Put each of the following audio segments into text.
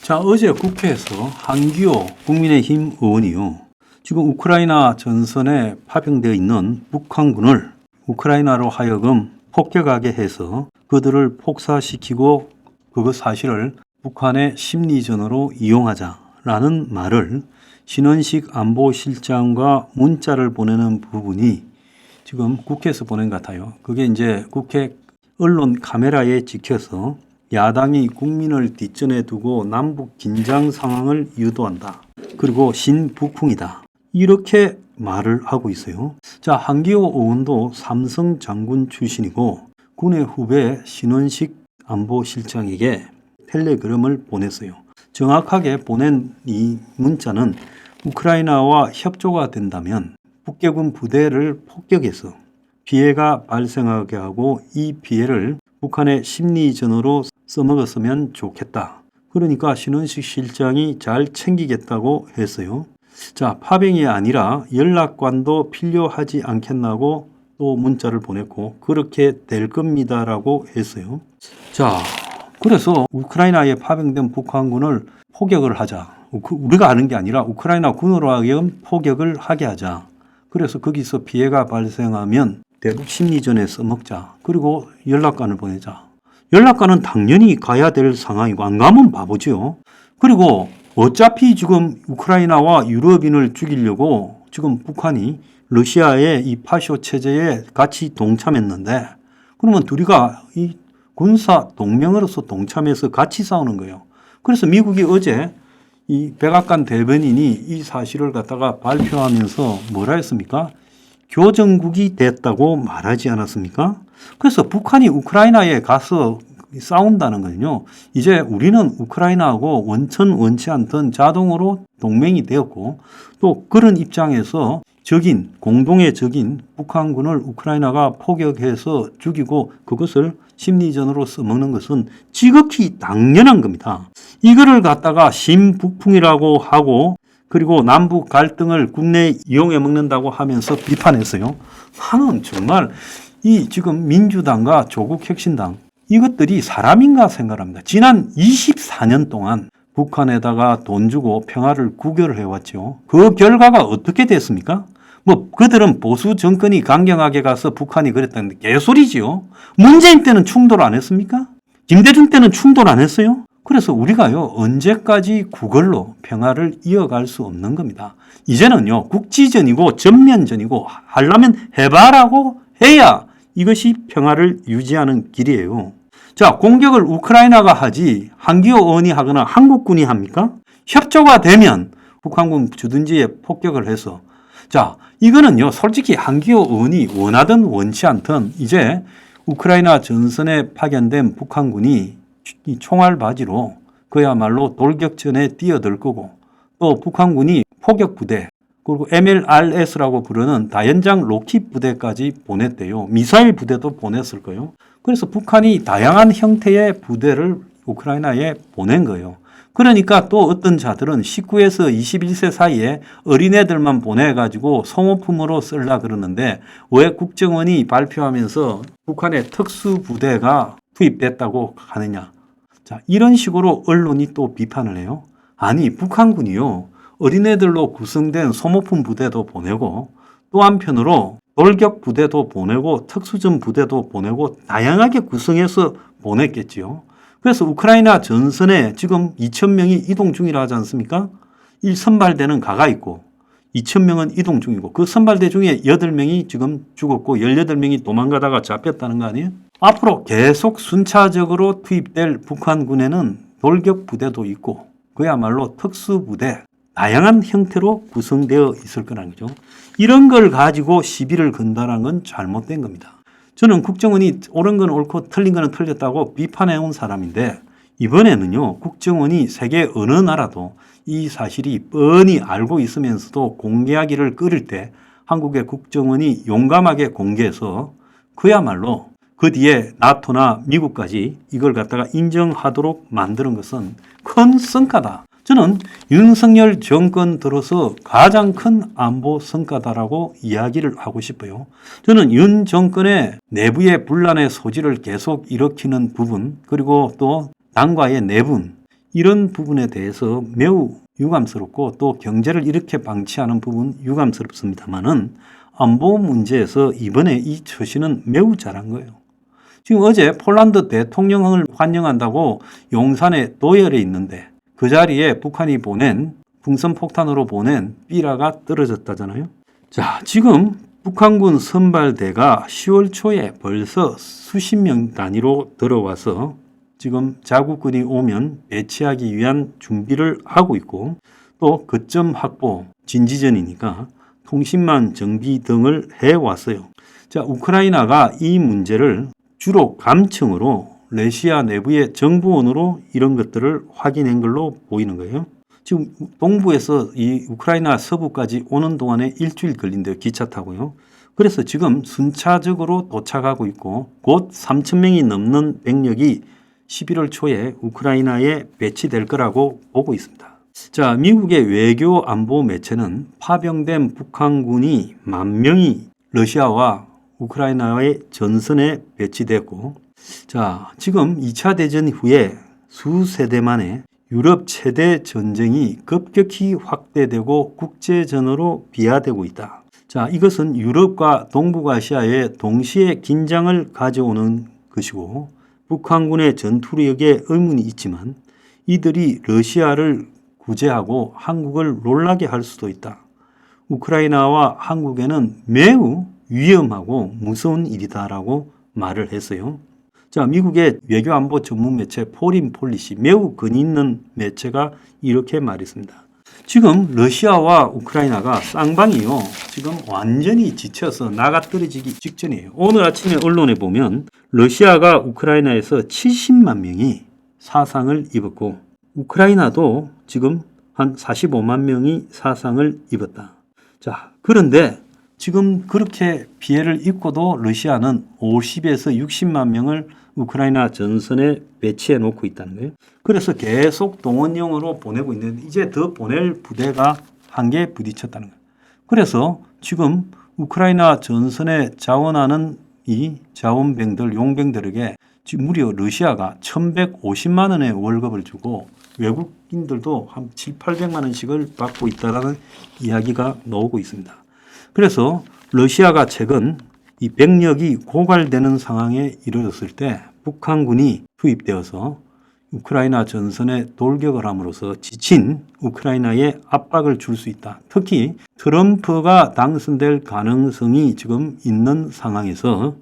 자, 어제 국회에서 한기호 국민의힘 의원이요. 지금 우크라이나 전선에 파병되어 있는 북한군을 우크라이나로 하여금 폭격하게 해서 그들을 폭사시키고 그것 사실을 북한의 심리전으로 이용하자라는 말을 신원식 안보실장과 문자를 보내는 부분이 지금 국회에서 보낸 것 같아요. 그게 이제 국회 언론 카메라에 찍혀서 야당이 국민을 뒷전에 두고 남북 긴장 상황을 유도한다. 그리고 신북풍이다. 이렇게 말을 하고 있어요. 자, 한기호 의원도 삼성 장군 출신이고 군의 후배 신원식 안보실장에게 텔레그램을 보냈어요. 정확하게 보낸 이 문자는 우크라이나와 협조가 된다면 북계군 부대를 폭격해서 피해가 발생하게 하고 이 피해를 북한의 심리전으로 써먹었으면 좋겠다. 그러니까 신원식 실장이 잘 챙기겠다고 했어요. 자, 파병이 아니라 연락관도 필요하지 않겠나고 또 문자를 보냈고 그렇게 될 겁니다라고 했어요. 자, 그래서 우크라이나에 파병된 북한군을 포격을 하자. 우리가 하는 게 아니라 우크라이나 군으로 하여금 포격을 하게 하자. 그래서 거기서 피해가 발생하면 대북 심리전에 써먹자. 그리고 연락관을 보내자. 연락관은 당연히 가야 될 상황이고 안 가면 바보죠. 그리고 어차피 지금 우크라이나와 유럽인을 죽이려고 지금 북한이 러시아의 이 파쇼 체제에 같이 동참했는데 그러면 둘이가 이 군사 동맹으로서 동참해서 같이 싸우는 거예요. 그래서 미국이 어제 이 백악관 대변인이 이 사실을 갖다가 발표하면서 뭐라 했습니까? 교전국이 됐다고 말하지 않았습니까? 그래서 북한이 우크라이나에 가서 싸운다는 건요. 이제 우리는 우크라이나하고 원천 원치 않던 자동으로 동맹이 되었고 또 그런 입장에서 적인 공동의 적인 북한군을 우크라이나가 포격해서 죽이고 그것을 심리전으로 써먹는 것은 지극히 당연한 겁니다. 이거를 갖다가 신북풍이라고 하고 그리고 남북 갈등을 국내에 이용해 먹는다고 하면서 비판했어요. 나는 정말 이 지금 민주당과 조국혁신당 이것들이 사람인가 생각합니다. 지난 24년 동안 북한에다가 돈 주고 평화를 구결을 해왔죠. 그 결과가 어떻게 됐습니까? 뭐 그들은 보수 정권이 강경하게 가서 북한이 그랬다는데 개소리지요. 문재인 때는 충돌 안 했습니까? 김대중 때는 충돌 안 했어요? 그래서 우리가요 언제까지 구걸로 평화를 이어갈 수 없는 겁니다. 이제는요 국지전이고 전면전이고 하려면 해봐라고 해야 이것이 평화를 유지하는 길이에요. 자, 공격을 우크라이나가 하지 한기호 의원이 하거나 한국군이 합니까? 협조가 되면 북한군 주둔지에 폭격을 해서 자, 이거는요 솔직히 한기호 의원이 원하든 원치 않든 이제 우크라이나 전선에 파견된 북한군이 이 총알바지로 그야말로 돌격전에 뛰어들 거고 또 북한군이 포격부대 그리고 MLRS라고 부르는 다연장 로켓 부대까지 보냈대요. 미사일 부대도 보냈을 거예요. 그래서 북한이 다양한 형태의 부대를 우크라이나에 보낸 거예요. 그러니까 또 어떤 자들은 19에서 21세 사이에 어린애들만 보내가지고 소모품으로 쓰려 그러는데 왜 국정원이 발표하면서 북한의 특수부대가 투입됐다고 하느냐. 자, 이런 식으로 언론이 또 비판을 해요. 아니, 북한군이요. 어린애들로 구성된 소모품 부대도 보내고 또 한편으로 돌격 부대도 보내고 특수전 부대도 보내고 다양하게 구성해서 보냈겠지요. 그래서 우크라이나 전선에 지금 2,000명이 이동 중이라 하지 않습니까? 1선발대는 가가 있고 2,000명은 이동 중이고 그 선발대 중에 8명이 지금 죽었고 18명이 도망가다가 잡혔다는 거 아니에요? 앞으로 계속 순차적으로 투입될 북한군에는 돌격 부대도 있고 그야말로 특수부대 다양한 형태로 구성되어 있을 거라는 거죠. 이런 걸 가지고 시비를 건다는 건 잘못된 겁니다. 저는 국정원이 옳은 건 옳고 틀린 건 틀렸다고 비판해온 사람인데 이번에는요 국정원이 세계 어느 나라도 이 사실이 뻔히 알고 있으면서도 공개하기를 꺼릴 때 한국의 국정원이 용감하게 공개해서 그야말로 그 뒤에 나토나 미국까지 이걸 갖다가 인정하도록 만드는 것은 큰 성과다. 저는 윤석열 정권 들어서 가장 큰 안보 성과다라고 이야기를 하고 싶어요. 저는 윤 정권의 내부의 분란의 소지를 계속 일으키는 부분 그리고 또 당과의 내분 이런 부분에 대해서 매우 유감스럽고 또 경제를 이렇게 방치하는 부분 유감스럽습니다만은 안보 문제에서 이번에 이 처신은 매우 잘한 거예요. 지금 어제 폴란드 대통령을 환영한다고 용산에 도열에 있는데 그 자리에 북한이 보낸 풍선폭탄으로 보낸 삐라가 떨어졌다잖아요. 자, 지금 북한군 선발대가 10월 초에 벌써 수십 명 단위로 들어와서 지금 자국군이 오면 배치하기 위한 준비를 하고 있고 또 거점 확보, 진지전이니까 통신망 정비 등을 해왔어요. 자, 우크라이나가 이 문제를 주로 감청으로 러시아 내부의 정보원으로 이런 것들을 확인한 걸로 보이는 거예요. 지금 동부에서 이 우크라이나 서부까지 오는 동안에 일주일 걸린대요. 기차 타고요. 그래서 지금 순차적으로 도착하고 있고 곧 3,000명이 넘는 병력이 11월 초에 우크라이나에 배치될 거라고 보고 있습니다. 자, 미국의 외교 안보 매체는 파병된 북한군이 10,000명이 러시아와 우크라이나의 전선에 배치됐고, 자, 지금 2차 대전 후에 수세대 만에 유럽 최대 전쟁이 급격히 확대되고 국제전으로 비화되고 있다. 자, 이것은 유럽과 동북아시아에 동시에 긴장을 가져오는 것이고 북한군의 전투력에 의문이 있지만 이들이 러시아를 구제하고 한국을 놀라게 할 수도 있다. 우크라이나와 한국에는 매우 위험하고 무서운 일이다라고 말을 했어요. 자, 미국의 외교안보 전문 매체 포린 폴리시, 매우 근위 있는 매체가 이렇게 말했습니다. 지금 러시아와 우크라이나가 쌍방이요. 지금 완전히 지쳐서 나가 떨어지기 직전이에요. 오늘 아침에 언론에 보면 러시아가 우크라이나에서 70만 명이 사상을 입었고 우크라이나도 지금 한 45만 명이 사상을 입었다. 자, 그런데 지금 그렇게 피해를 입고도 러시아는 50에서 60만 명을 우크라이나 전선에 배치해 놓고 있다는 거예요. 그래서 계속 동원령으로 보내고 있는데 이제 더 보낼 부대가 한계에 부딪혔다는 거예요. 그래서 지금 우크라이나 전선에 자원하는 이 자원병들, 용병들에게 지금 무려 러시아가 1,150만 원의 월급을 주고 외국인들도 한 7, 800만 원씩을 받고 있다는 이야기가 나오고 있습니다. 그래서 러시아가 최근 이 병력이 고갈되는 상황에 이르렀을 때 북한군이 투입되어서 우크라이나 전선에 돌격을 함으로써 지친 우크라이나에 압박을 줄 수 있다. 특히 트럼프가 당선될 가능성이 지금 있는 상황에서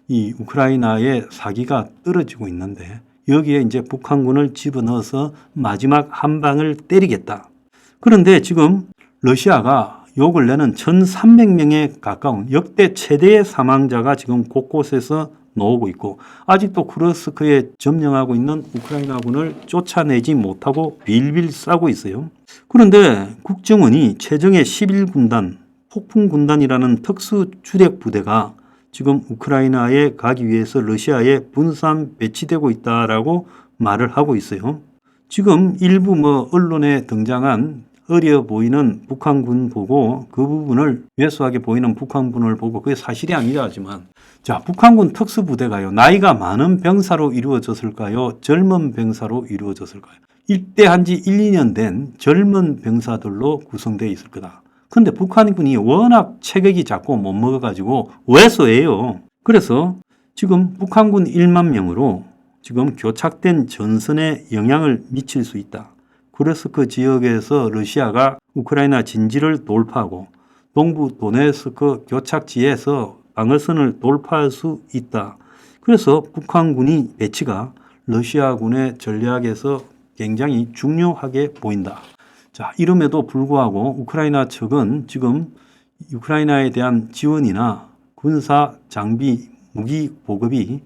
이 우크라이나의 사기가 떨어지고 있는데 여기에 이제 북한군을 집어넣어서 마지막 한 방을 때리겠다. 그런데 지금 러시아가 요 근래는 1,300명에 가까운 역대 최대의 사망자가 지금 곳곳에서 나오고 있고 아직도 쿠르스크에 점령하고 있는 우크라이나군을 쫓아내지 못하고 빌빌 싸고 있어요. 그런데 국정원이 최정예 11군단, 폭풍군단이라는 특수주력 부대가 지금 우크라이나에 가기 위해서 러시아에 분산 배치되고 있다라고 말을 하고 있어요. 지금 일부 언론에 등장한 어려 보이는 북한군 보고 그 부분을 왜소하게 보이는 북한군을 보고 그게 사실이 아니라 하지만 자, 북한군 특수부대가요. 나이가 많은 병사로 이루어졌을까요? 젊은 병사로 이루어졌을까요? 입대한 지 1, 2년 된 젊은 병사들로 구성되어 있을 거다. 근데 북한군이 워낙 체격이 작고 못 먹어가지고 왜소해요. 그래서 지금 북한군 1만 명으로 지금 교착된 전선에 영향을 미칠 수 있다. 쿠르스크 지역에서 러시아가 우크라이나 진지를 돌파하고 동부 도네스크 교착지에서 방어선을 돌파할 수 있다. 그래서 북한군이 배치가 러시아군의 전략에서 굉장히 중요하게 보인다. 자, 이름에도 불구하고 우크라이나 측은 지금 우크라이나에 대한 지원이나 군사 장비, 무기 보급이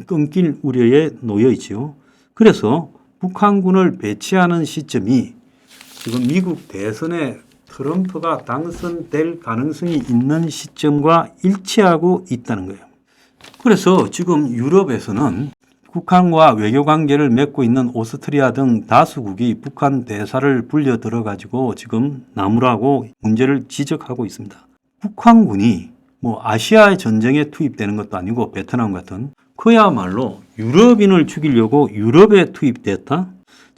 끊길 우려에 놓여 있지요. 그래서 북한군을 배치하는 시점이 지금 미국 대선에 트럼프가 당선될 가능성이 있는 시점과 일치하고 있다는 거예요. 그래서 지금 유럽에서는 북한과 외교관계를 맺고 있는 오스트리아 등 다수국이 북한 대사를 불려 들어가지고 지금 나무라고 문제를 지적하고 있습니다. 북한군이 아시아의 전쟁에 투입되는 것도 아니고 베트남 같은 그야말로 유럽인을 죽이려고 유럽에 투입됐다?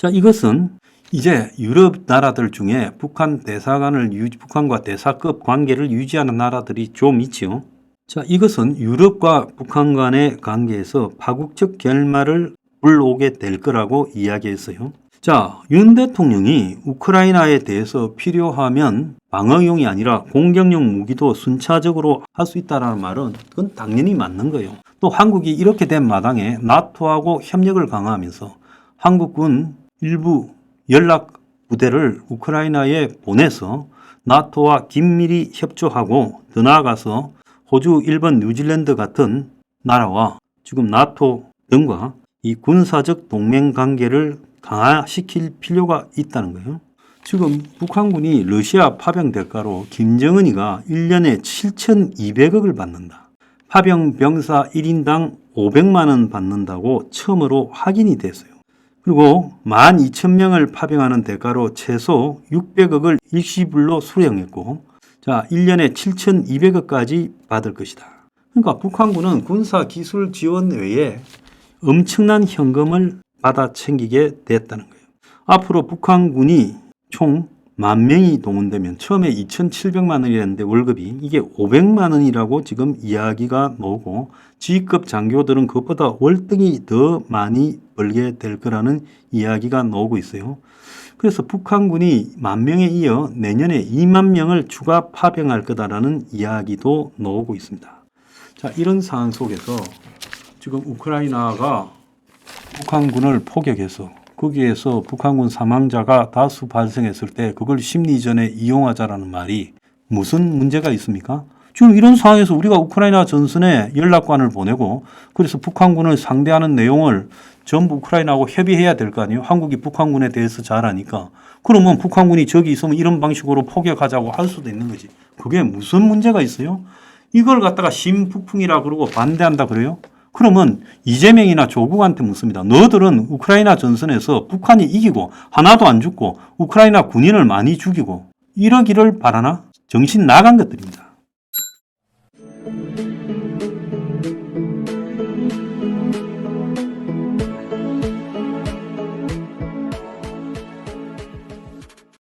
자, 이것은 이제 유럽 나라들 중에 북한과 대사급 관계를 유지하는 나라들이 좀 있지요. 자, 이것은 유럽과 북한 간의 관계에서 파국적 결말을 불러오게 될 거라고 이야기했어요. 자, 윤 대통령이 우크라이나에 대해서 필요하면 방어용이 아니라 공격용 무기도 순차적으로 할 수 있다는 말은 그건 당연히 맞는 거예요. 또 한국이 이렇게 된 마당에 나토하고 협력을 강화하면서 한국군 일부 연락 부대를 우크라이나에 보내서 나토와 긴밀히 협조하고 더 나아가서 호주, 일본, 뉴질랜드 같은 나라와 지금 나토 등과 이 군사적 동맹 관계를 강화시킬 필요가 있다는 거예요. 지금 북한군이 러시아 파병 대가로 김정은이가 1년에 7,200억을 받는다. 파병 병사 1인당 500만 원 받는다고 처음으로 확인이 됐어요. 그리고 12,000명을 파병하는 대가로 최소 600억을 일시불로 수령했고, 자, 1년에 7,200억까지 받을 것이다. 그러니까 북한군은 군사 기술 지원 외에 엄청난 현금을 받아 챙기게 됐다는 거예요. 앞으로 북한군이 총 10,000명이 동원되면 처음에 2,700만 원이었는데 월급이 이게 500만 원이라고 지금 이야기가 나오고 G급 장교들은 그것보다 월등히 더 많이 벌게 될 거라는 이야기가 나오고 있어요. 그래서 북한군이 10,000명에 이어 내년에 2만 명을 추가 파병할 거다라는 이야기도 나오고 있습니다. 자, 이런 상황 속에서 지금 우크라이나가 북한군을 포격해서 거기에서 북한군 사망자가 다수 발생했을 때 그걸 심리전에 이용하자라는 말이 무슨 문제가 있습니까? 지금 이런 상황에서 우리가 우크라이나 전선에 연락관을 보내고 그래서 북한군을 상대하는 내용을 전부 우크라이나하고 협의해야 될 거 아니에요? 한국이 북한군에 대해서 잘 아니까. 그러면 북한군이 저기 있으면 이런 방식으로 포격하자고 할 수도 있는 거지. 그게 무슨 문제가 있어요? 이걸 갖다가 심폭풍이라 그러고 반대한다 그래요? 그러면 이재명이나 조국한테 묻습니다. 너희들은 우크라이나 전선에서 북한이 이기고 하나도 안 죽고 우크라이나 군인을 많이 죽이고 이러기를 바라나? 정신 나간 것들입니다.